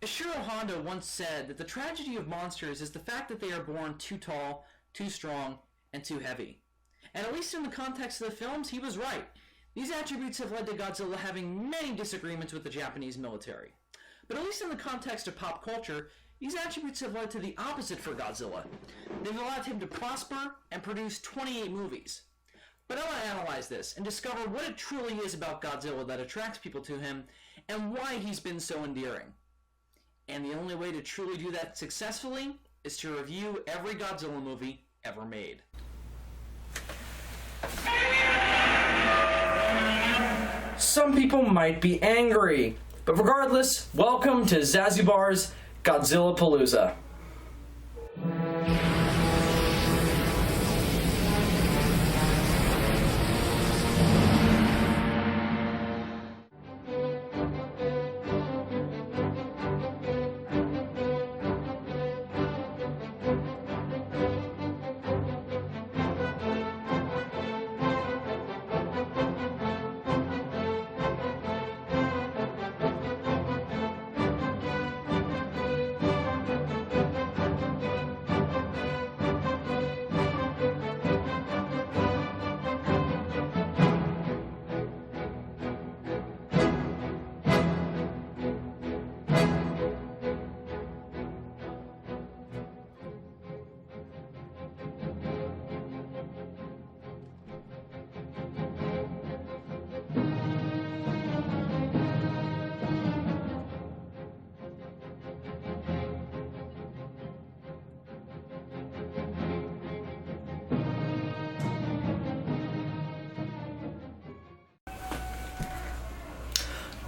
Ishiro Honda once said that the tragedy of monsters is the fact that they are born too tall, too strong, and too heavy. And at least in the context of the films, he was right. These attributes have led to Godzilla having many disagreements with the Japanese military. But at least in the context of pop culture, these attributes have led to the opposite for Godzilla. They've allowed him to prosper and produce 28 movies. But I want to analyze this and discover what it truly is about Godzilla that attracts people to him and why he's been so endearing. And the only way to truly do that successfully is to review every Godzilla movie ever made. Some people might be angry, but regardless, welcome to Zazubaar's Godzilla Palooza.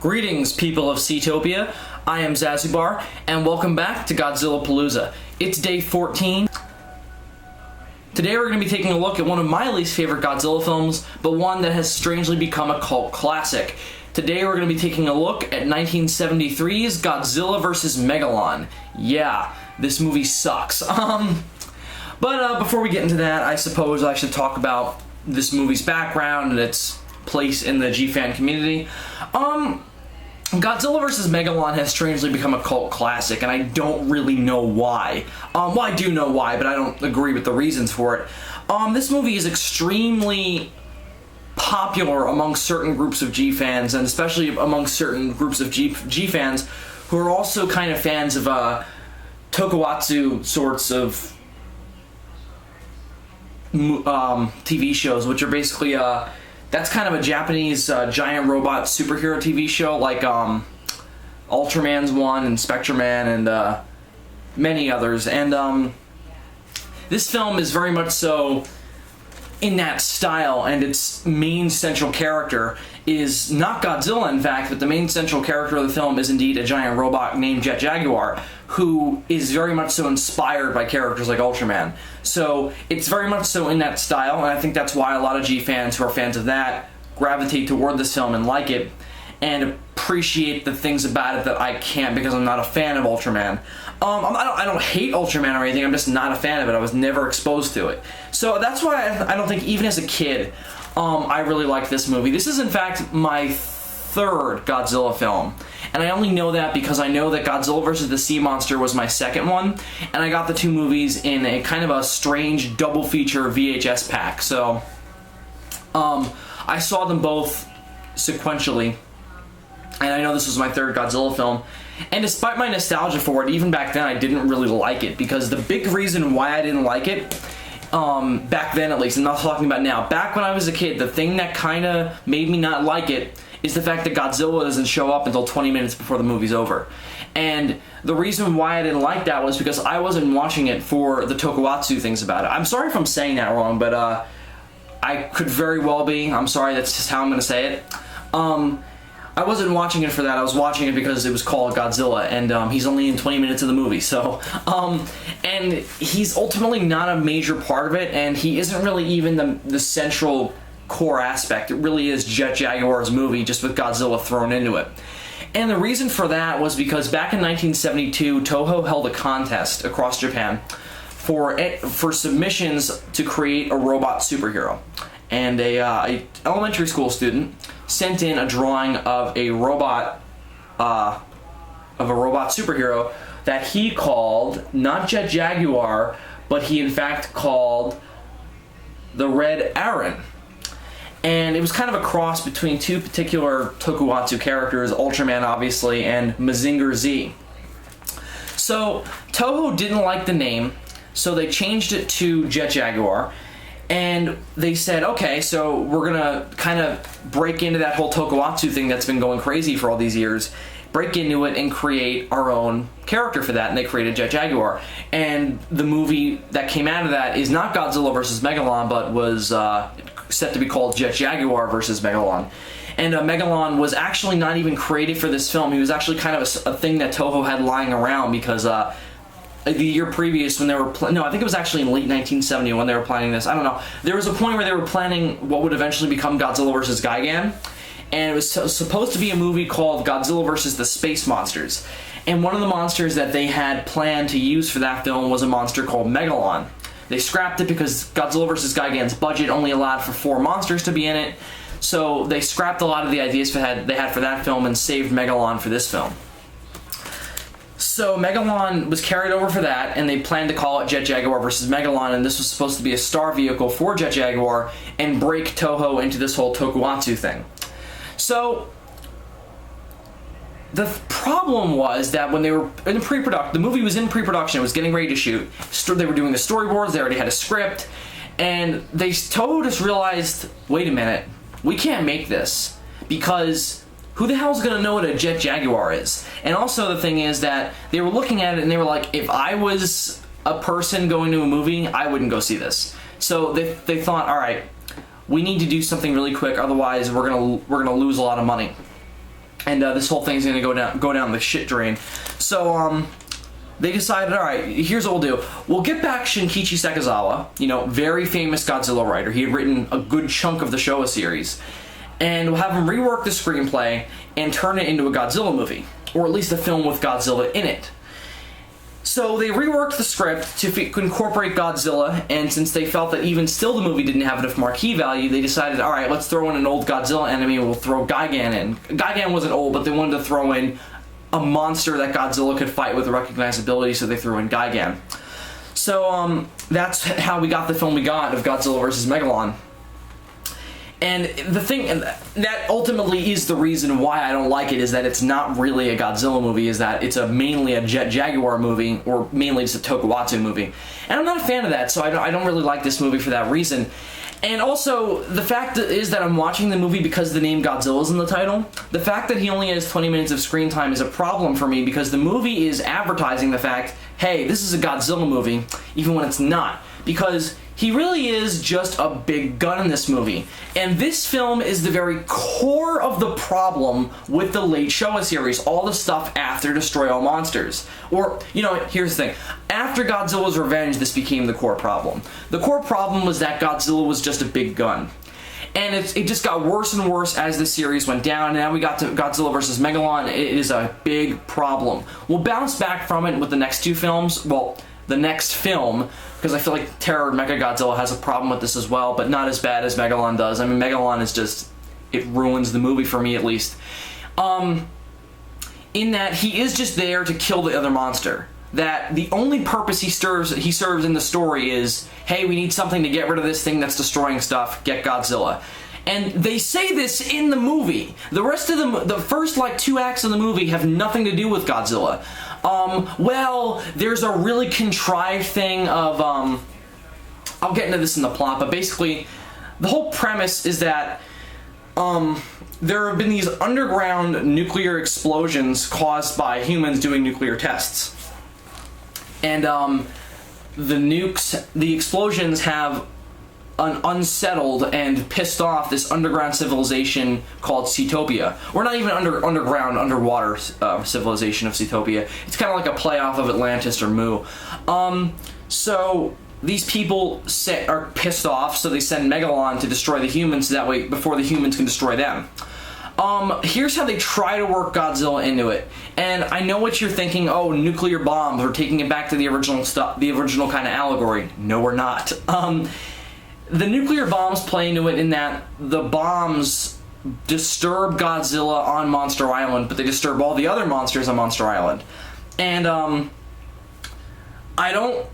Greetings, people of Seatopia. I am Zazubaar, and welcome back to Godzilla Palooza. It's day 14. Today we're going to be taking a look at one of my least favorite Godzilla films, but one that has strangely become a cult classic. Today we're going to be taking a look at 1973's Godzilla vs. Megalon. Yeah, this movie sucks. But before we get into that, I suppose I should talk about this movie's background and its place in the G-fan community. Godzilla vs. Megalon has strangely become a cult classic, and I don't really know why. Well, I do know why, but I don't agree with the reasons for it. This movie is extremely popular among certain groups of G-fans, and especially among certain groups of G-fans who are also kind of fans of tokusatsu sorts of TV shows, which are basically that's kind of a Japanese giant robot superhero TV show, like Ultraman's one and Spectreman and many others. And this film is very much so in that style, and its main central character is not Godzilla, in fact, but the main central character of the film is indeed a giant robot named JIT Jaguar, who is very much so inspired by characters like Ultraman. So it's very much so in that style, and I think that's why a lot of G-fans who are fans of that gravitate toward this film and like it, and appreciate the things about it that I can't because I'm not a fan of Ultraman. I don't hate Ultraman or anything, I'm just not a fan of it. I was never exposed to it. So that's why I don't think, even as a kid, I really like this movie. This is, in fact, my third Godzilla film. And I only know that because I know that Godzilla vs. the Sea Monster was my second one, and I got the two movies in a kind of a strange double feature VHS pack. So, I saw them both sequentially, and I know this was my third Godzilla film. And despite my nostalgia for it, even back then I didn't really like it, because the big reason why I didn't like it, back then at least, I'm not talking about now, back when I was a kid, the thing that kind of made me not like it is the fact that Godzilla doesn't show up until 20 minutes before the movie's over. And the reason why I didn't like that was because I wasn't watching it for the tokusatsu things about it. I'm sorry if I'm saying that wrong, but I could very well be. I'm sorry, that's just how I'm going to say it. I wasn't watching it for that. I was watching it because it was called Godzilla, and he's only in 20 minutes of the movie. So, and he's ultimately not a major part of it, and he isn't really even the central core aspect. It really is JIT Jaguar's movie, just with Godzilla thrown into it. And the reason for that was because back in 1972, Toho held a contest across Japan for submissions to create a robot superhero. And a elementary school student sent in a drawing of a robot of a robot superhero that he called not JIT Jaguar, but he in fact called the Red Aaron. And it was kind of a cross between two particular tokusatsu characters, Ultraman obviously, and Mazinger Z. So Toho didn't like the name, so they changed it to JIT Jaguar, and they said, okay, so we're gonna kind of break into that whole tokusatsu thing that's been going crazy for all these years, break into it and create our own character for that, and they created JIT Jaguar. And the movie that came out of that is not Godzilla vs. Megalon, but was set to be called JIT Jaguar vs. Megalon. And Megalon was actually not even created for this film. He was actually kind of a thing that Toho had lying around because the year previous when they were no, I think it was actually in late 1970 when they were planning this. I don't know. There was a point where they were planning what would eventually become Godzilla vs. Gigan, and it was supposed to be a movie called Godzilla vs. the Space Monsters. And one of the monsters that they had planned to use for that film was a monster called Megalon. They scrapped it because Godzilla vs. Gigan's budget only allowed for 4 monsters to be in it, so they scrapped a lot of the ideas they had for that film and saved Megalon for this film. So Megalon was carried over for that, and they planned to call it JIT Jaguar vs. Megalon, and this was supposed to be a star vehicle for JIT Jaguar and break Toho into this whole tokusatsu thing. So the problem was that when they were in pre-production, the movie was in pre-production, it was getting ready to shoot. They were doing the storyboards, they already had a script, and Toho just realized, wait a minute, we can't make this because who the hell's gonna know what a JIT Jaguar is? And also the thing is that they were looking at it and they were like, if I was a person going to a movie, I wouldn't go see this. So they thought, all right, we need to do something really quick, otherwise we're gonna lose a lot of money, and this whole thing's gonna go down the shit drain. So they decided, all right, here's what we'll do. We'll get back Shinichi Sekizawa, you know, very famous Godzilla writer. He had written a good chunk of the Showa series. And we'll have him rework the screenplay and turn it into a Godzilla movie, or at least a film with Godzilla in it. So they reworked the script to incorporate Godzilla, and since they felt that even still the movie didn't have enough marquee value, they decided, all right, let's throw in an old Godzilla enemy, we'll throw Gigan in. Gigan wasn't old, but they wanted to throw in a monster that Godzilla could fight with recognizability, so they threw in Gigan. So that's how we got the film we got of Godzilla vs. Megalon. And the thing, and that ultimately is the reason why I don't like it, is that it's not really a Godzilla movie, is that it's mainly a JIT Jaguar movie, or mainly just a tokusatsu movie. And I'm not a fan of that, so I don't really like this movie for that reason. And also, the fact is that I'm watching the movie because the name Godzilla is in the title. The fact that he only has 20 minutes of screen time is a problem for me, because the movie is advertising the fact, hey, this is a Godzilla movie, even when it's not. Because he really is just a big gun in this movie. And this film is the very core of the problem with the late Showa series, all the stuff after Destroy All Monsters. Or, you know, here's the thing. After Godzilla's Revenge, this became the core problem. The core problem was that Godzilla was just a big gun. And it just got worse and worse as the series went down, and now we got to Godzilla vs. Megalon. It is a big problem. We'll bounce back from it with the next 2 films. Well, the next film, because I feel like Terror Mechagodzilla has a problem with this as well, but not as bad as Megalon does. I mean, Megalon is just, it ruins the movie for me at least. In that he is just there to kill the other monster. That the only purpose he serves in the story is, hey, we need something to get rid of this thing that's destroying stuff, get Godzilla. And they say this in the movie. The rest of the first like 2 acts of the movie have nothing to do with Godzilla. Well, there's a really contrived thing of, I'll get into this in the plot, but basically, the whole premise is that, there have been these underground nuclear explosions caused by humans doing nuclear tests. And, the explosions have unsettled and pissed off this underground civilization called Seatopia. Or not even underwater civilization of Seatopia. It's kind of like a playoff of Atlantis or Mu. So these people are pissed off, so they send Megalon to destroy the humans, so that way before the humans can destroy them. Here's how they try to work Godzilla into it. And I know what you're thinking, oh, nuclear bombs, we're taking it back to the original stuff, the original kind of allegory. No, we're not. The nuclear bombs play into it in that the bombs disturb Godzilla on Monster Island, but they disturb all the other monsters on Monster Island. And I don't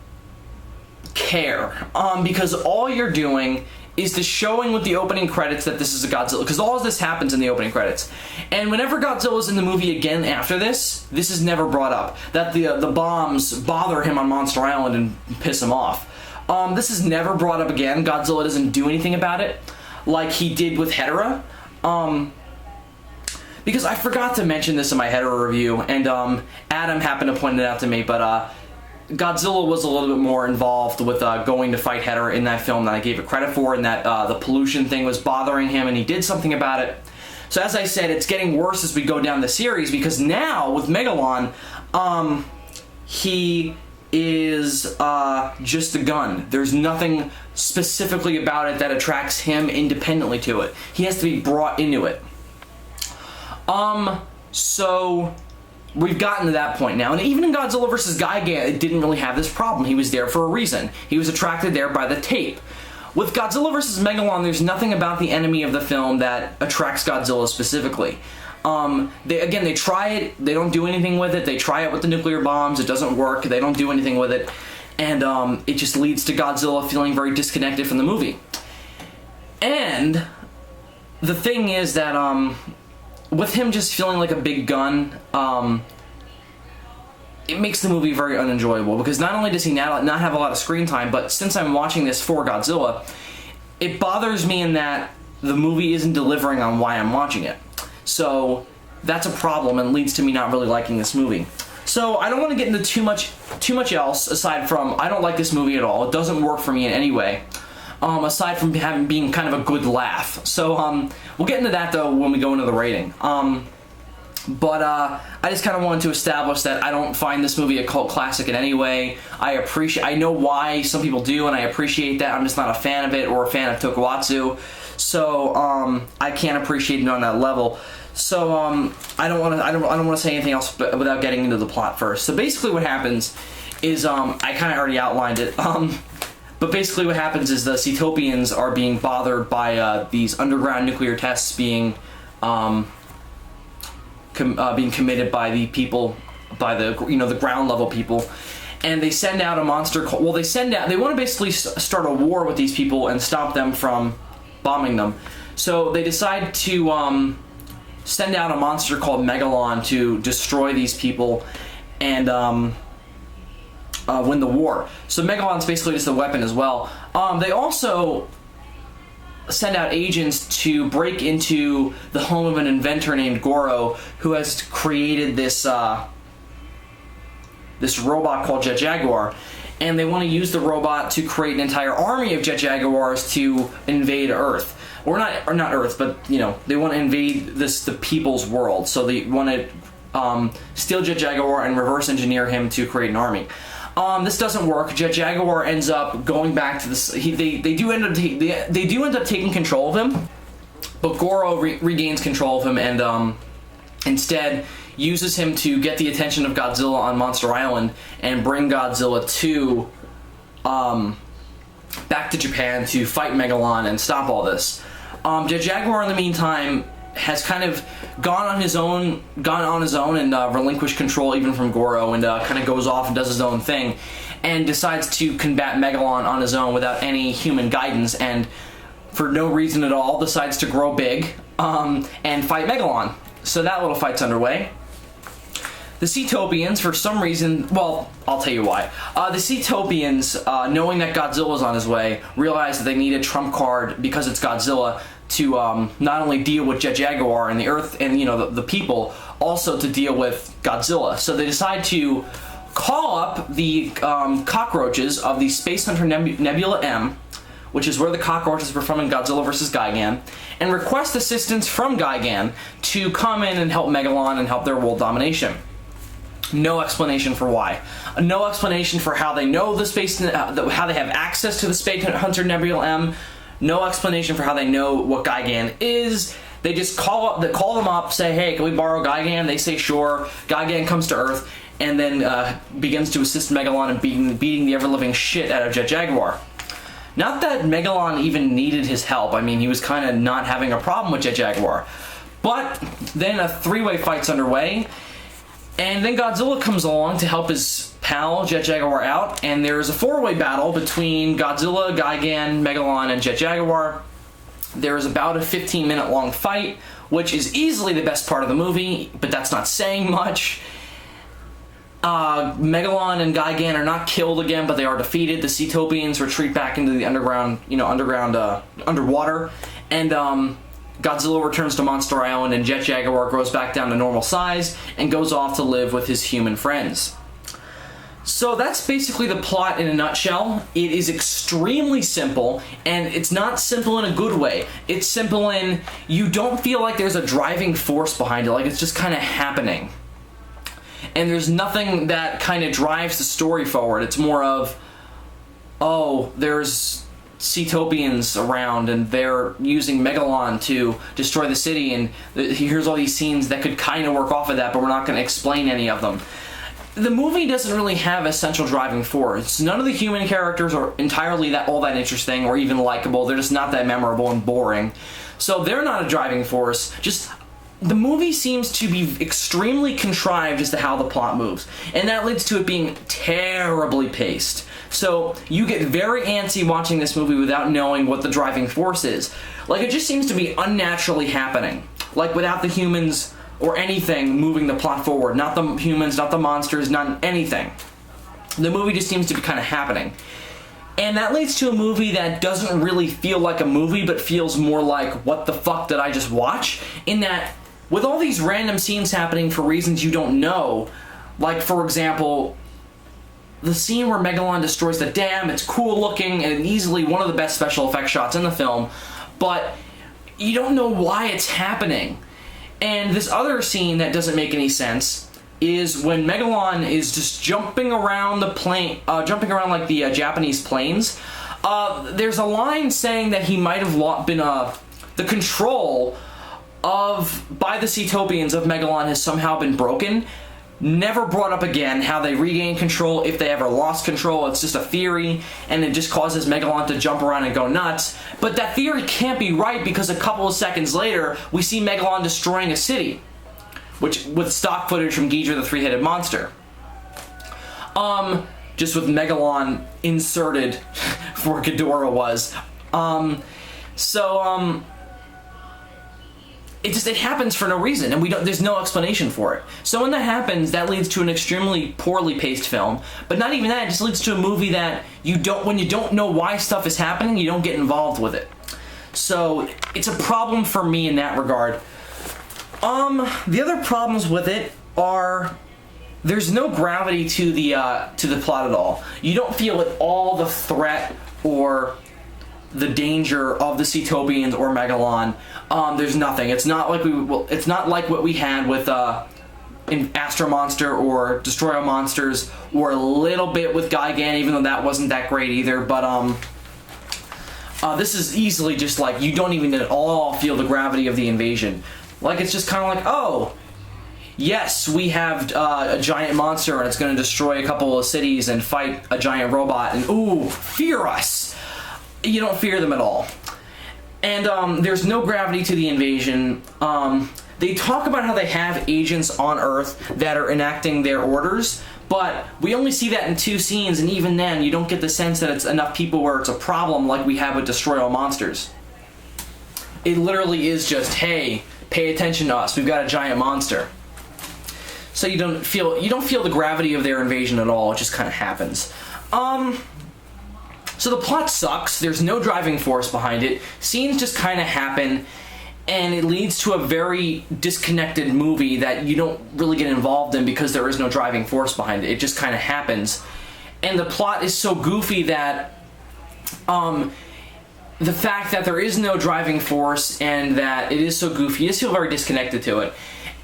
care, because all you're doing is just showing with the opening credits that this is a Godzilla, because all of this happens in the opening credits. And whenever Godzilla's in the movie again after this is never brought up, that the bombs bother him on Monster Island and piss him off. This is never brought up again. Godzilla doesn't do anything about it, like he did with Hedorah. Because I forgot to mention this in my Hedorah review, and Adam happened to point it out to me, but Godzilla was a little bit more involved with going to fight Hedorah in that film than I gave it credit for, and that the pollution thing was bothering him and he did something about it. So as I said, it's getting worse as we go down the series, because now with Megalon, he is just a gun. There's nothing specifically about it that attracts him independently to it. He has to be brought into it. So we've gotten to that point now, and even in Godzilla vs. Gigan, it didn't really have this problem. He was there for a reason. He was attracted there by the tape. With Godzilla vs. Megalon, there's nothing about the enemy of the film that attracts Godzilla specifically. They try it, they don't do anything with it, they try it with the nuclear bombs, it doesn't work, they don't do anything with it, and it just leads to Godzilla feeling very disconnected from the movie. And the thing is that, with him just feeling like a big gun, it makes the movie very unenjoyable, because not only does he not have a lot of screen time, but since I'm watching this for Godzilla, it bothers me in that the movie isn't delivering on why I'm watching it. So that's a problem and leads to me not really liking this movie. So I don't want to get into too much else aside from I don't like this movie at all. It doesn't work for me in any way, aside from being kind of a good laugh. So we'll get into that though when we go into the rating. But I just kind of wanted to establish that I don't find this movie a cult classic in any way. I know why some people do, and I appreciate that. I'm just not a fan of it or a fan of Tokusatsu. So I can't appreciate it on that level. So I don't want to say anything else without getting into the plot first. So basically what happens is I kind of already outlined it. But basically what happens is the Seatopians are being bothered by these underground nuclear tests being committed by the people, by the the ground level people, and they send out a monster. They want to basically start a war with these people and stop them from bombing them. So they decide to send out a monster called Megalon to destroy these people and win the war. So Megalon's basically just a weapon as well. They also send out agents to break into the home of an inventor named Goro, who has created this this robot called JIT Jaguar, and they want to use the robot to create an entire army of JIT Jaguars to invade Earth. Or not Earth, but they want to invade the people's world. So they want to steal JIT Jaguar and reverse engineer him to create an army. This doesn't work. JIT Jaguar ends up going back to this. They do end up taking control of him, but Goro regains control of him and instead uses him to get the attention of Godzilla on Monster Island and bring Godzilla to back to Japan to fight Megalon and stop all this. JIT Jaguar in the meantime has kind of gone on his own and relinquished control even from Goro, and kind of goes off and does his own thing and decides to combat Megalon on his own without any human guidance, and for no reason at all decides to grow big and fight Megalon. So that little fight's underway. The Seatopians, for some reason, well, I'll tell you why. The Seatopians, knowing that Godzilla's on his way, realize that they need a trump card because it's Godzilla to not only deal with JIT Jaguar and the Earth and the people, also to deal with Godzilla. So they decide to call up the cockroaches of the Space Hunter Nebula M, which is where the cockroaches were from in Godzilla vs. Gigan, and request assistance from Gigan to come in and help Megalon and help their world domination. No explanation for why. No explanation for how they know the space, how they have access to the Space Hunter Nebula M. No explanation for how they know what Gigan is. They just call them up, say, hey, can we borrow Gigan? They say sure. Gigan comes to Earth and then begins to assist Megalon in beating the ever-living shit out of JIT Jaguar. Not that Megalon even needed his help. I mean, he was kind of not having a problem with JIT Jaguar. But then a three-way fight's underway, and then Godzilla comes along to help his pal JIT Jaguar out, and there's a four-way battle between Godzilla, Gigan, Megalon, and JIT Jaguar. There's about a 15-minute long fight, which is easily the best part of the movie, but that's not saying much. Megalon and Gigan are not killed again, but they are defeated. The Seatopians retreat back into the underwater, and Godzilla returns to Monster Island, and JIT Jaguar grows back down to normal size and goes off to live with his human friends. So that's basically the plot in a nutshell. It is extremely simple, and it's not simple in a good way. It's simple in you don't feel like there's a driving force behind it, like it's just kind of happening. And there's nothing that kind of drives the story forward. It's more of, oh, there's Seatopians around, and they're using Megalon to destroy the city, and here's all these scenes that could kind of work off of that, but we're not going to explain any of them. The movie doesn't really have a central driving force. None of the human characters are entirely all that interesting or even likable. They're just not that memorable and boring. So they're not a driving force. Just the movie seems to be extremely contrived as to how the plot moves, and that leads to it being terribly paced. So you get very antsy watching this movie without knowing what the driving force is. Like, it just seems to be unnaturally happening. Like, without the humans or anything moving the plot forward. Not the humans, not the monsters, not anything. The movie just seems to be kind of happening. And that leads to a movie that doesn't really feel like a movie, but feels more like, what the fuck did I just watch? In that, with all these random scenes happening for reasons you don't know, like, for example, the scene where Megalon destroys the dam, it's cool looking and easily one of the best special effects shots in the film, but you don't know why it's happening. And this other scene that doesn't make any sense is when Megalon is just jumping around the plane, jumping around like the Japanese planes. There's a line saying that he might have been the control by the Seatopians of Megalon has somehow been broken. Never brought up again how they regain control, if they ever lost control. It's just a theory, and it just causes Megalon to jump around and go nuts. But that theory can't be right, because a couple of seconds later, we see Megalon destroying a city, with stock footage from Ghidorah the three-headed monster. Just with Megalon inserted where Ghidorah was. It happens for no reason, and there's no explanation for it. So when that happens, that leads to an extremely poorly paced film. But not even that, it just leads to a movie that when you don't know why stuff is happening, you don't get involved with it. So it's a problem for me in that regard. The other problems with it are there's no gravity to the plot at all. You don't feel at all the threat or the danger of the Seatopians or Megalon. There's nothing. It's not like what we had with in Astro Monster or Destroyer Monsters, or a little bit with Gigan, even though that wasn't that great either. But this is easily just like, you don't even at all feel the gravity of the invasion. Like, it's just kind of like, oh, yes, we have a giant monster and it's going to destroy a couple of cities and fight a giant robot, and ooh, fear us. You don't fear them at all. And there's no gravity to the invasion. They talk about how they have agents on Earth that are enacting their orders, but we only see that in 2 scenes, and even then, you don't get the sense that it's enough people where it's a problem like we have with Destroy All Monsters. It literally is just, hey, pay attention to us, we've got a giant monster. So you don't feel the gravity of their invasion at all, it just kind of happens. So the plot sucks, there's no driving force behind it, scenes just kind of happen, and it leads to a very disconnected movie that you don't really get involved in because there is no driving force behind it. It just kind of happens. And the plot is so goofy that the fact that there is no driving force and that it is so goofy, you just feel very disconnected to it.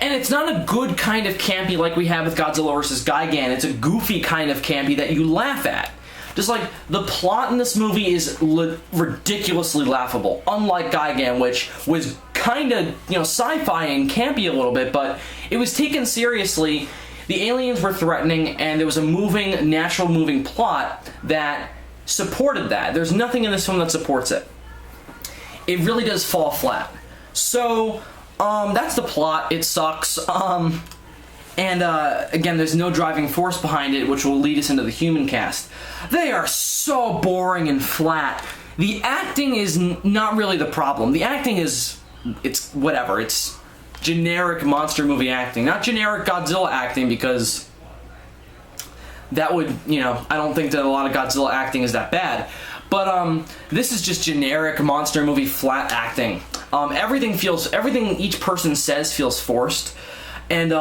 And it's not a good kind of campy like we have with Godzilla vs. Gigan, it's a goofy kind of campy that you laugh at. Just like, the plot in this movie is ridiculously laughable, unlike Gigan, which was kind of, sci-fi and campy a little bit, but it was taken seriously. The aliens were threatening, and there was a natural moving plot that supported that. There's nothing in this film that supports it. It really does fall flat. So, that's the plot. It sucks. And again, there's no driving force behind it, which will lead us into the human cast. They are so boring and flat. The acting is not really the problem. The acting is, it's whatever. It's generic monster movie acting. Not generic Godzilla acting, because that would, you know, I don't think that a lot of Godzilla acting is that bad. But this is just generic monster movie flat acting. Everything each person says feels forced. And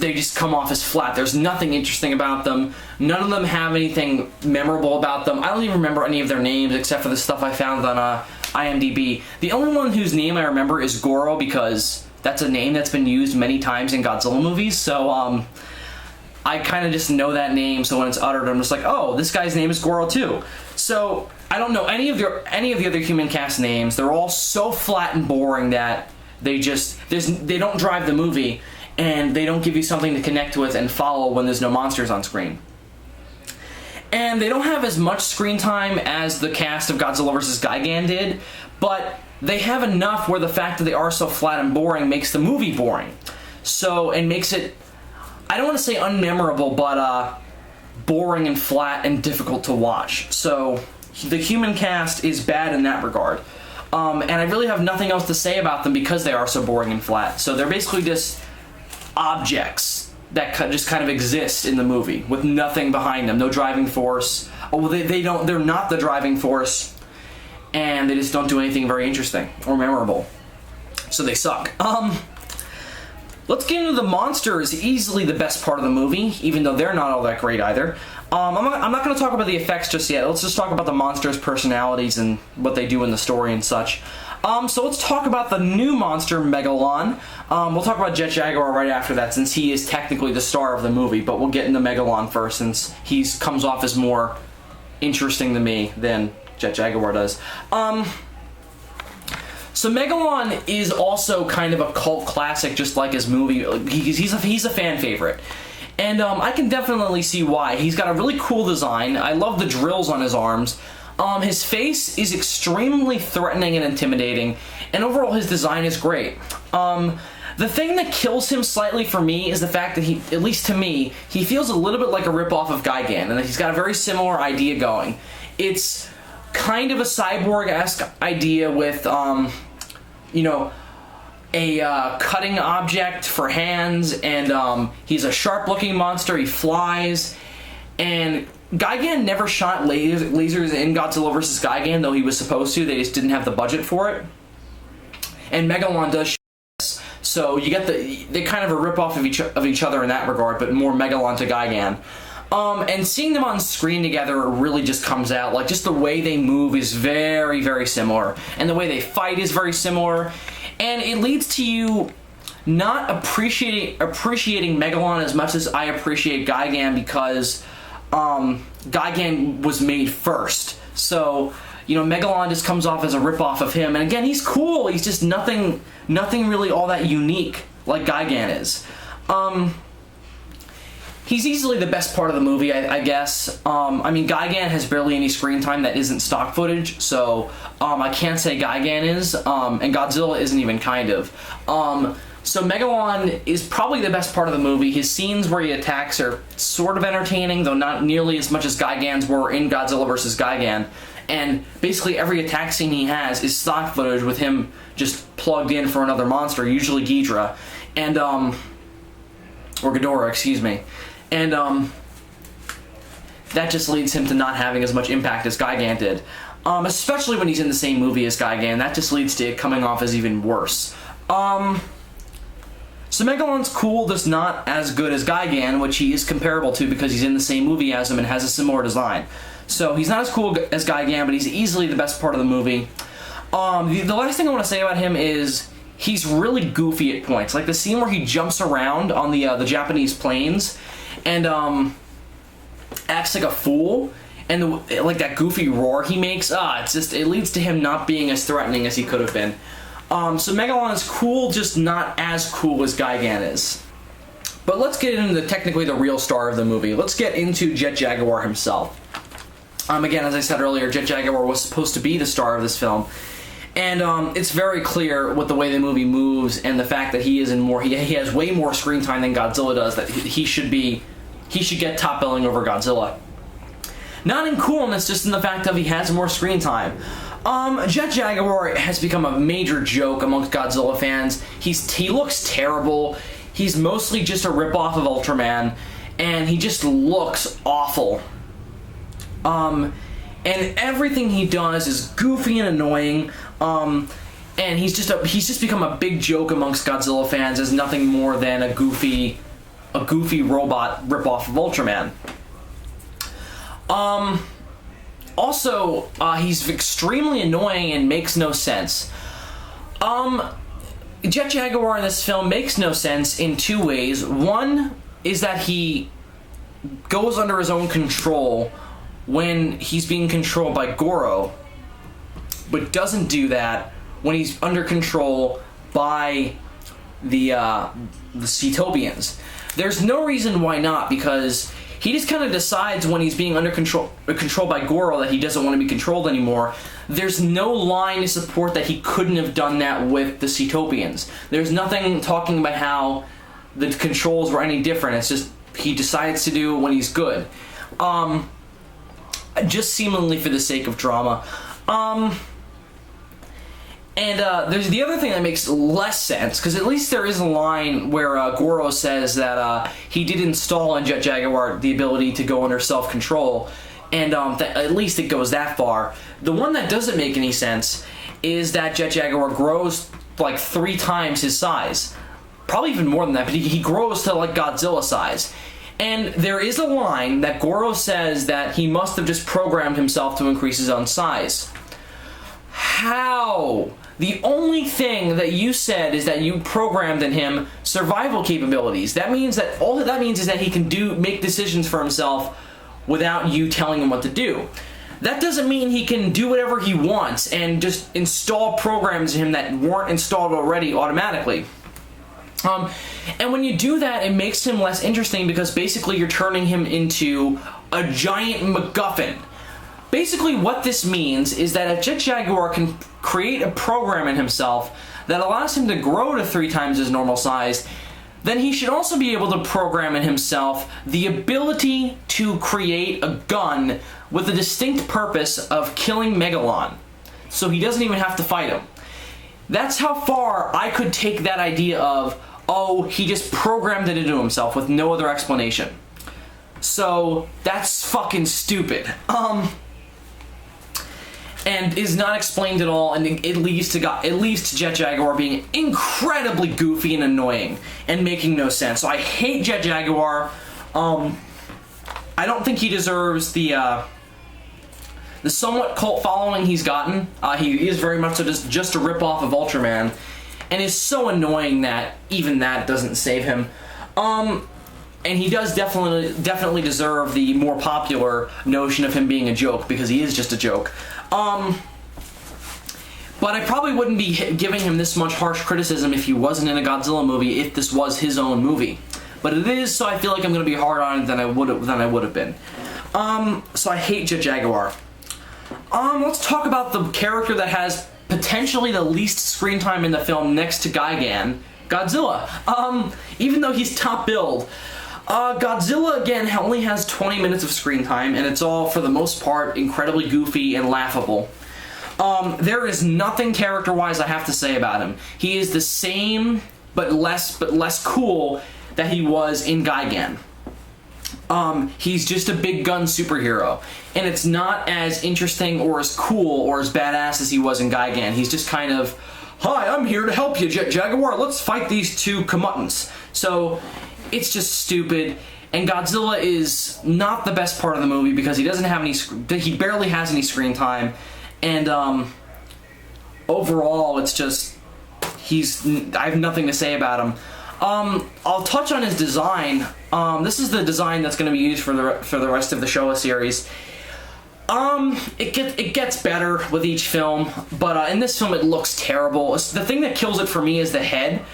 they just come off as flat. There's nothing interesting about them. None of them have anything memorable about them. I don't even remember any of their names except for the stuff I found on IMDb. The only one whose name I remember is Goro, because that's a name that's been used many times in Godzilla movies. So I kind of just know that name. So when it's uttered, I'm just like, oh, this guy's name is Goro too. So I don't know any of the other human cast names. They're all so flat and boring that they don't drive the movie. And they don't give you something to connect with and follow when there's no monsters on screen. And they don't have as much screen time as the cast of Godzilla vs. Gigan did, but they have enough where the fact that they are so flat and boring makes the movie boring. So, and makes it, I don't want to say unmemorable, but boring and flat and difficult to watch. So, the human cast is bad in that regard. And I really have nothing else to say about them because they are so boring and flat. So they're basically just objects that just kind of exist in the movie with nothing behind them, no driving force. Oh, well, they're not the driving force, and they just don't do anything very interesting or memorable. So they suck. Let's get into the monsters. Easily the best part of the movie, even though they're not all that great either. I'm not going to talk about the effects just yet. Let's just talk about the monsters' personalities and what they do in the story and such. So let's talk about the new monster, Megalon. We'll talk about JIT Jaguar right after that, since he is technically the star of the movie, but we'll get into Megalon first, since he comes off as more interesting to me than JIT Jaguar does. So Megalon is also kind of a cult classic, just like his movie. He's a fan favorite. And I can definitely see why. He's got a really cool design. I love the drills on his arms. His face is extremely threatening and intimidating, and overall his design is great. The thing that kills him slightly for me is the fact that he, at least to me, he feels a little bit like a ripoff of Gigan, and that he's got a very similar idea going. It's kind of a cyborg-esque idea with, you know, a cutting object for hands, and he's a sharp-looking monster. He flies, and Gigan never shot lasers in Godzilla vs. Gigan, though he was supposed to. They just didn't have the budget for it. And Megalon does shoot this. So you get they kind of a rip-off of each other in that regard, but more Megalon to Gigan. And seeing them on screen together really just comes out. Like, just the way they move is very, very similar. And the way they fight is very similar. And it leads to you not appreciating Megalon as much as I appreciate Gigan, because Gigan was made first. So, you know, Megalon just comes off as a ripoff of him. And again, he's cool. He's just nothing really all that unique like Gigan is. He's easily the best part of the movie, I guess. I mean, Gigan has barely any screen time that isn't stock footage, so I can't say Gigan is, and Godzilla isn't even kind of. So Megalon is probably the best part of the movie. His scenes where he attacks are sort of entertaining, though not nearly as much as Gigan's were in Godzilla vs. Gigan. And basically every attack scene he has is stock footage with him just plugged in for another monster, usually Ghidorah, and or Ghidorah, excuse me. And that just leads him to not having as much impact as Gigan did. Especially when he's in the same movie as Gigan, that just leads to it coming off as even worse. So Megalon's cool, just not as good as Gigan, which he is comparable to because he's in the same movie as him and has a similar design. So he's not as cool as Gigan, but he's easily the best part of the movie. The last thing I want to say about him is he's really goofy at points. Like the scene where he jumps around on the Japanese planes and acts like a fool, and like that goofy roar he makes, it leads to him not being as threatening as he could have been. So Megalon is cool, just not as cool as Gigan is. But let's get into technically the real star of the movie. Let's get into JIT Jaguar himself. Again, as I said earlier, JIT Jaguar was supposed to be the star of this film. And it's very clear with the way the movie moves and the fact that he has way more screen time than Godzilla does, that he should get top billing over Godzilla. Not in coolness, just in the fact that he has more screen time. JIT Jaguar has become a major joke amongst Godzilla fans. He looks terrible. He's mostly just a ripoff of Ultraman, and he just looks awful. And everything he does is goofy and annoying. And he's just become a big joke amongst Godzilla fans as nothing more than a goofy robot ripoff of Ultraman. Also, he's extremely annoying and makes no sense. JIT Jaguar in this film makes no sense in two ways. One is that he goes under his own control when he's being controlled by Goro, but doesn't do that when he's under control by the Seatopians. There's no reason why not, because he just kind of decides when he's being controlled by Goro that he doesn't want to be controlled anymore. There's no line to support that he couldn't have done that with the Seatopians. There's nothing talking about how the controls were any different. It's just he decides to do when he's good. Just seemingly for the sake of drama. There's the other thing that makes less sense, because at least there is a line where Goro says that he did install on JIT Jaguar the ability to go under self-control, and at least it goes that far. The one that doesn't make any sense is that JIT Jaguar grows like 3 times his size. Probably even more than that, but he grows to like Godzilla size. And there is a line that Goro says that he must have just programmed himself to increase his own size. How? The only thing that you said is that you programmed in him survival capabilities. That means that all that means is that he can make decisions for himself without you telling him what to do. That doesn't mean he can do whatever he wants and just install programs in him that weren't installed already automatically. And when you do that, it makes him less interesting, because basically you're turning him into a giant MacGuffin. Basically what this means is that if JIT Jaguar can create a program in himself that allows him to grow to 3 times his normal size, then he should also be able to program in himself the ability to create a gun with the distinct purpose of killing Megalon, so he doesn't even have to fight him. That's how far I could take that idea of, oh, he just programmed it into himself with no other explanation. So that's fucking stupid. And is not explained at all, and it leads to JIT Jaguar being incredibly goofy and annoying and making no sense. So I hate JIT Jaguar. I don't think he deserves the somewhat cult following he's gotten. He is very much so just a ripoff of Ultraman, and is so annoying that even that doesn't save him. And he does definitely deserve the more popular notion of him being a joke, because he is just a joke. But I probably wouldn't be giving him this much harsh criticism if he wasn't in a Godzilla movie, if this was his own movie. But it is, so I feel like I'm going to be harder on it than I would have been. So I hate JIT Jaguar. Let's talk about the character that has potentially the least screen time in the film next to Gigan, Godzilla. Even though he's top billed. Godzilla, again, only has 20 minutes of screen time, and it's all, for the most part, incredibly goofy and laughable. There is nothing character-wise I have to say about him. He is the same, but less cool that he was in Gigan. He's just a big gun superhero, and it's not as interesting or as cool or as badass as he was in Gigan. He's just kind of, hi, I'm here to help you, JIT Jaguar, let's fight these 2 comeuppance. So it's just stupid, and Godzilla is not the best part of the movie because he doesn't have he barely has any screen time, and overall it's just, I have nothing to say about him. I'll touch on his design. This is the design that's going to be used for the rest of the Showa series. It gets better with each film, but in this film it looks terrible. The thing that kills it for me is the head.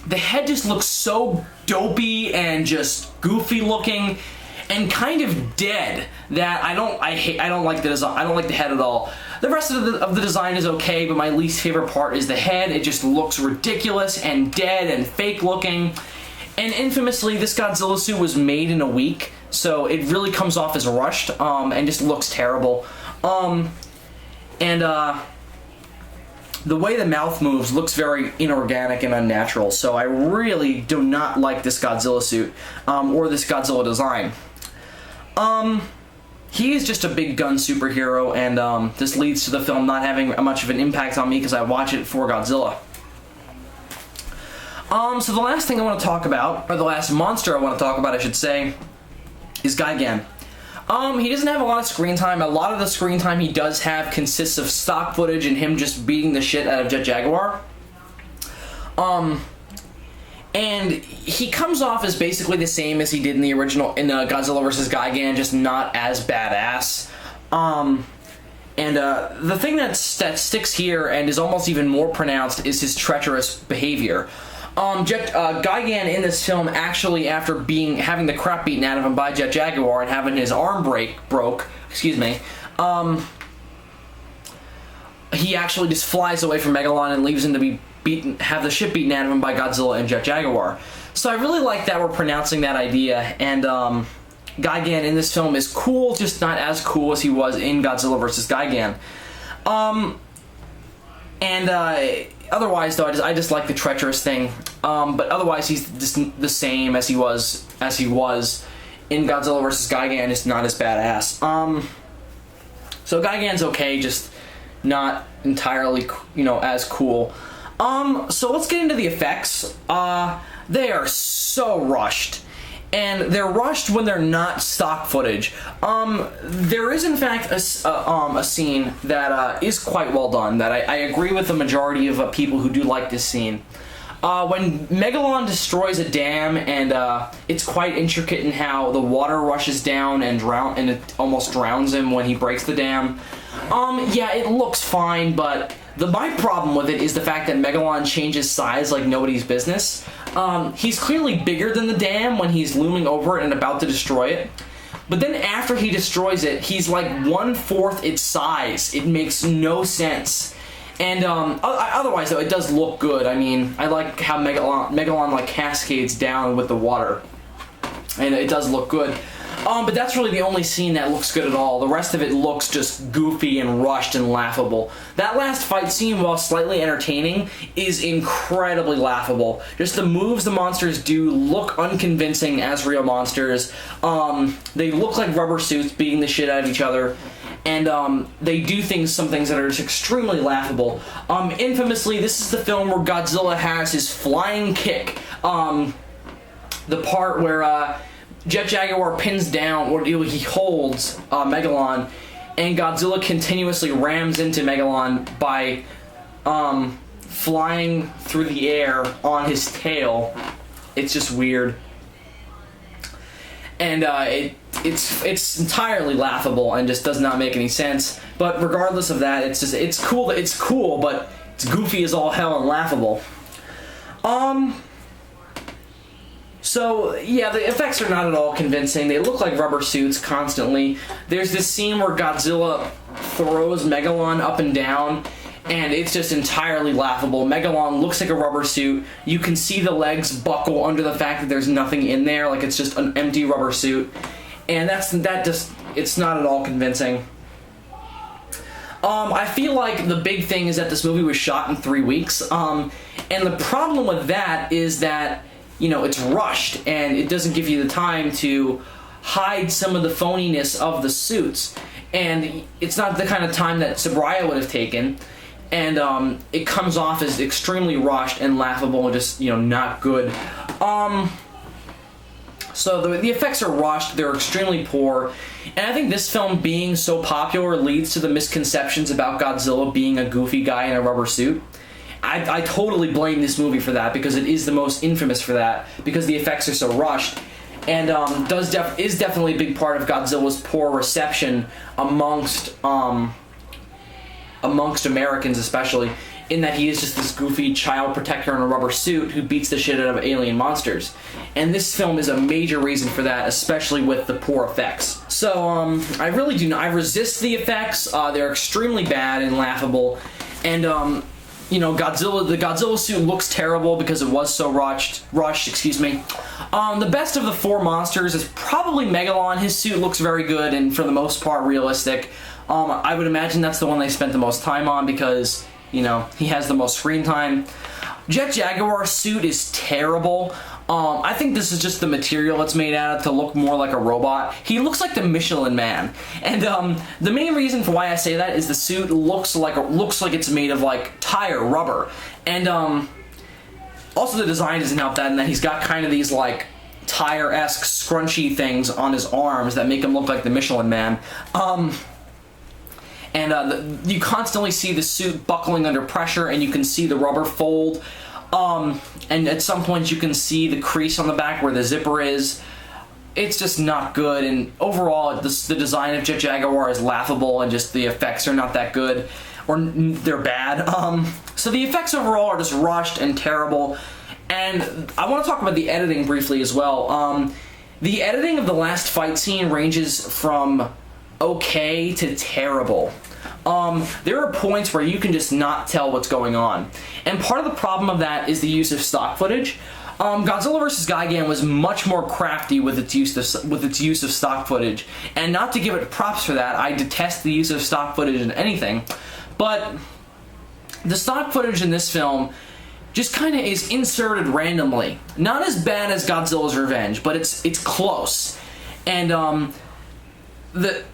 The head just looks so dopey and just goofy looking, and kind of dead that I don't like the design. I don't like the head at all. The rest of the design is okay, but my least favorite part is the head. It just looks ridiculous and dead and fake looking. And infamously, this Godzilla suit was made in a week, so it really comes off as rushed, and just looks terrible. The way the mouth moves looks very inorganic and unnatural, so I really do not like this Godzilla suit, or this Godzilla design. He is just a big gun superhero, and this leads to the film not having much of an impact on me because I watch it for Godzilla. So the last thing I want to talk about, or the last monster I want to talk about, I should say, is Gigan. He doesn't have a lot of screen time. A lot of the screen time he does have consists of stock footage and him just beating the shit out of JIT Jaguar. And he comes off as basically the same as he did in the original, in Godzilla vs. Gigan, just not as badass. The thing that sticks here and is almost even more pronounced is his treacherous behavior. Gigan in this film, actually, after having the crap beaten out of him by JIT Jaguar and having his arm broke, he actually just flies away from Megalon and leaves him to have the shit beaten out of him by Godzilla and JIT Jaguar. So I really like that we're pronouncing that idea, and Gigan in this film is cool, just not as cool as he was in Godzilla vs. Gigan. Otherwise, though, I just like the treacherous thing. But otherwise, he's just the same as he was in Godzilla vs. Gigan, just not as badass. So Gigan's okay, just not entirely, as cool. So let's get into the effects. They are so rushed. And they're rushed when they're not stock footage. There is, in fact, a scene that is quite well done, that I agree with the majority of people who do like this scene. When Megalon destroys a dam, and it's quite intricate in how the water rushes down and it almost drowns him when he breaks the dam. Yeah, it looks fine, but my problem with it is the fact that Megalon changes size like nobody's business. He's clearly bigger than the dam when he's looming over it and about to destroy it. But then after he destroys it, he's like 1/4 its size. It makes no sense. And otherwise, though, it does look good. I mean, I like how Megalon like cascades down with the water. And it does look good. But that's really the only scene that looks good at all. The rest of it looks just goofy and rushed and laughable. That last fight scene, while slightly entertaining, is incredibly laughable. Just the moves the monsters do look unconvincing as real monsters. They look like rubber suits beating the shit out of each other. And they do some things that are just extremely laughable. Infamously, this is the film where Godzilla has his flying kick. The part where JIT Jaguar pins down, or he holds Megalon, and Godzilla continuously rams into Megalon by flying through the air on his tail. It's just weird. And it's entirely laughable and just does not make any sense. But regardless of that, it's cool, but it's goofy as all hell and laughable. So, yeah, the effects are not at all convincing. They look like rubber suits constantly. There's this scene where Godzilla throws Megalon up and down, and it's just entirely laughable. Megalon looks like a rubber suit. You can see the legs buckle under the fact that there's nothing in there, like it's just an empty rubber suit. And it's not at all convincing. I feel like the big thing is that this movie was shot in 3 weeks. And the problem with that is that it's rushed, and it doesn't give you the time to hide some of the phoniness of the suits. And it's not the kind of time that Zazubaar would have taken. And it comes off as extremely rushed and laughable and just, not good. So the effects are rushed, they're extremely poor. And I think this film being so popular leads to the misconceptions about Godzilla being a goofy guy in a rubber suit. I totally blame this movie for that, because it is the most infamous for that, because the effects are so rushed, and is definitely a big part of Godzilla's poor reception amongst Americans, especially. in that he is just this goofy child protector in a rubber suit who beats the shit out of alien monsters. And this film is a major reason for that, especially with the poor effects. So, I really do not. I resist the effects. They're extremely bad and laughable. And, you know, the Godzilla suit looks terrible because it was so rushed, excuse me. The best of the four monsters is probably Megalon. His suit looks very good and for the most part realistic. I would imagine that's the one they spent the most time on because, you know, he has the most screen time. JIT Jaguar's suit is terrible. I think this is just the material it's made out of to look more like a robot. He looks like the Michelin Man. And the main reason for why I say that is the suit looks like it's made of like tire rubber. And also the design doesn't help that in that he's got kind of these like tire-esque scrunchy things on his arms that make him look like the Michelin Man. You constantly see the suit buckling under pressure, and you can see the rubber fold. And at some points you can see the crease on the back where the zipper is. It's just not good, and overall the design of JIT Jaguar is laughable, and just the effects are not that good, or they're bad. So the effects overall are just rushed and terrible. And I want to talk about the editing briefly as well. The editing of the last fight scene ranges from okay to terrible. There are points where you can just not tell what's going on. And part of the problem of that is the use of stock footage. Godzilla vs. Gigan was much more crafty with its use of stock footage. And not to give it props for that, I detest the use of stock footage in anything. But the stock footage in this film just kind of is inserted randomly. Not as bad as Godzilla's Revenge, but it's close. And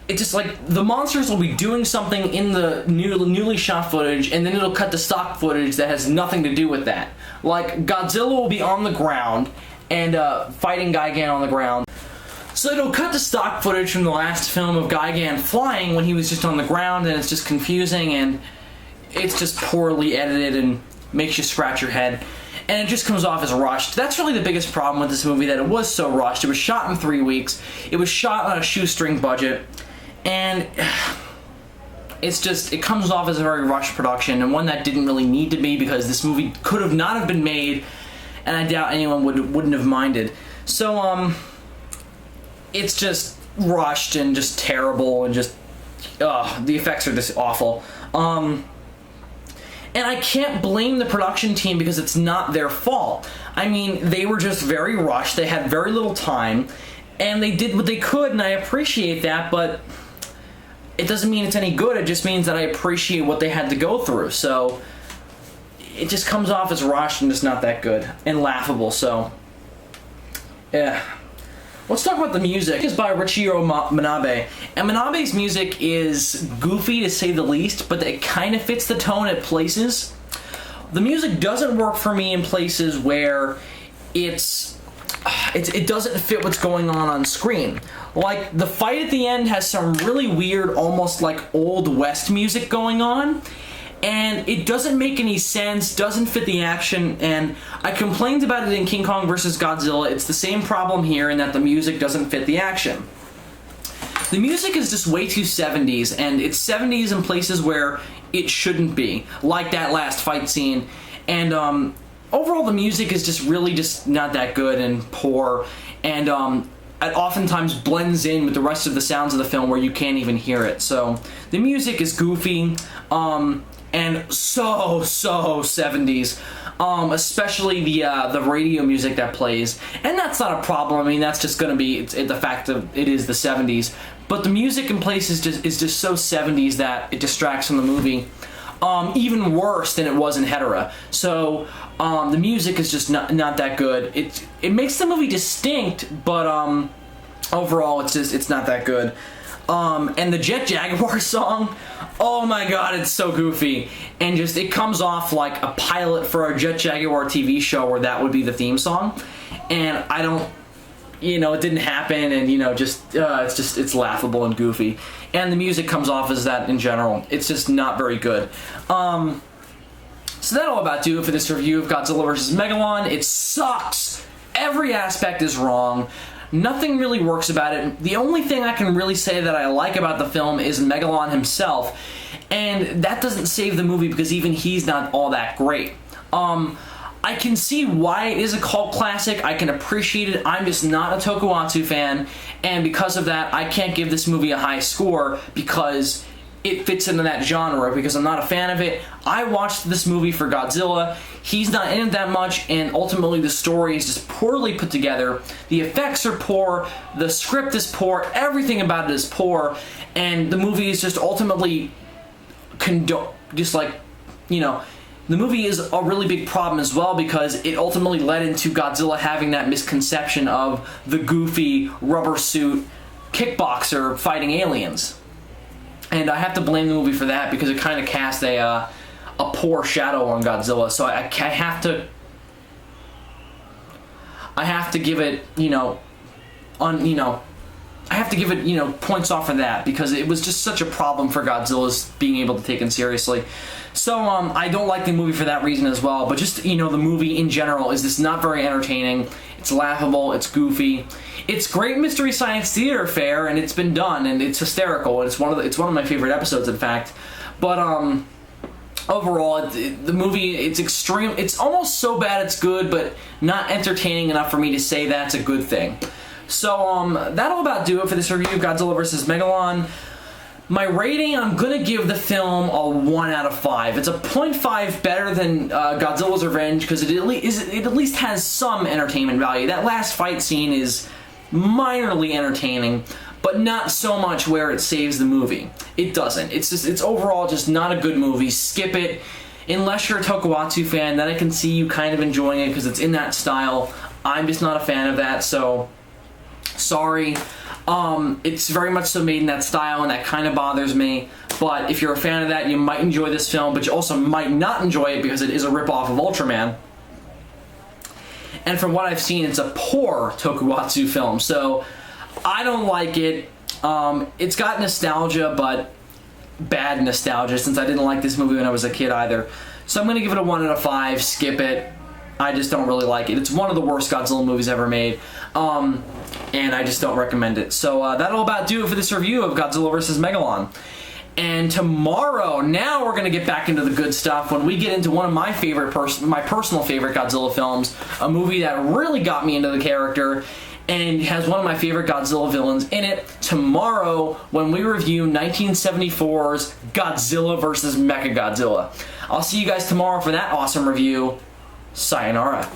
it's just like the monsters will be doing something in the newly shot footage, and then it'll cut to stock footage that has nothing to do with that. Like Godzilla will be on the ground and fighting Gigan on the ground. So it'll cut to stock footage from the last film of Gigan flying when he was just on the ground, and it's just confusing and it's just poorly edited and makes you scratch your head. And it just comes off as rushed. That's really the biggest problem with this movie, that it was so rushed. It was shot in 3 weeks. It was shot on a shoestring budget. And it comes off as a very rushed production, and one that didn't really need to be, because this movie could have not have been made, and I doubt anyone wouldn't have minded. So, it's just rushed and just terrible, and just, the effects are just awful. And I can't blame the production team because it's not their fault. I mean, they were just very rushed, they had very little time, and they did what they could, and I appreciate that, but it doesn't mean it's any good, it just means that I appreciate what they had to go through. So, it just comes off as rushed and just not that good, and laughable, so, yeah. Let's talk about the music. It's by Richiro Manabe, and Manabe's music is goofy to say the least, but it kind of fits the tone at places. The music doesn't work for me in places where it doesn't fit what's going on screen. Like, the fight at the end has some really weird, almost like Old West music going on, and it doesn't make any sense, doesn't fit the action, and I complained about it in King Kong vs. Godzilla. It's the same problem here in that the music doesn't fit the action. The music is just way too 70s, and it's 70s in places where it shouldn't be, like that last fight scene, and overall the music is just really just not that good and poor, and it oftentimes blends in with the rest of the sounds of the film where you can't even hear it. So the music is goofy, and so 70s, especially the radio music that plays. And that's not a problem. I mean, that's just going to be the fact that it is the 70s. But the music in places is just so 70s that it distracts from the movie. Even worse than it was in Hetera. So the music is just not that good. It makes the movie distinct, but overall it's not that good. And the JIT Jaguar song, oh my god, it's so goofy, and just it comes off like a pilot for a JIT Jaguar TV show where that would be the theme song, and I don't, it didn't happen, and it's laughable and goofy, and the music comes off as that in general. It's just not very good. So that'll about do it for this review of Godzilla vs. Megalon. It sucks. Every aspect is wrong. Nothing really works about it. The only thing I can really say that I like about the film is Megalon himself, and that doesn't save the movie because even he's not all that great. I can see why it is a cult classic. I can appreciate it. I'm just not a Tokusatsu fan, and because of that, I can't give this movie a high score because it fits into that genre, because I'm not a fan of it. I watched this movie for Godzilla. He's not in it that much, and ultimately the story is just poorly put together. The effects are poor, the script is poor, everything about it is poor, and the movie is just ultimately the movie is a really big problem as well because it ultimately led into Godzilla having that misconception of the goofy rubber suit kickboxer fighting aliens. And I have to blame the movie for that because it kind of cast a poor shadow on Godzilla. So I have to give it, I have to give it, points off for that because it was just such a problem for Godzilla's being able to take him seriously. So I don't like the movie for that reason as well. But just, the movie in general is just not very entertaining. It's laughable. It's goofy. It's great Mystery Science Theater fare, and it's been done, and it's hysterical. And it's one of my favorite episodes, in fact. But overall, the movie, it's extreme. It's almost so bad it's good, but not entertaining enough for me to say that's a good thing. So that'll about do it for this review of Godzilla vs. Megalon. My rating, I'm going to give the film a 1 out of 5. It's a 0.5 better than Godzilla's Revenge because it at least has some entertainment value. That last fight scene is minorly entertaining, but not so much where it saves the movie. It doesn't. It's overall just not a good movie. Skip it. Unless you're a Tokusatsu fan, then I can see you kind of enjoying it because it's in that style. I'm just not a fan of that, so sorry. It's very much so made in that style, and that kind of bothers me. But if you're a fan of that, you might enjoy this film, but you also might not enjoy it because it is a ripoff of Ultraman. And from what I've seen, it's a poor Tokusatsu film, so I don't like it. It's got nostalgia, but bad nostalgia, since I didn't like this movie when I was a kid either. So I'm going to give it a 1 out of 5, skip it. I just don't really like it. It's one of the worst Godzilla movies ever made, and I just don't recommend it. So that'll about do it for this review of Godzilla vs. Megalon. And tomorrow, now we're going to get back into the good stuff when we get into one of my my personal favorite Godzilla films, a movie that really got me into the character and has one of my favorite Godzilla villains in it. Tomorrow, when we review 1974's Godzilla vs. Mechagodzilla. I'll see you guys tomorrow for that awesome review. Sayonara.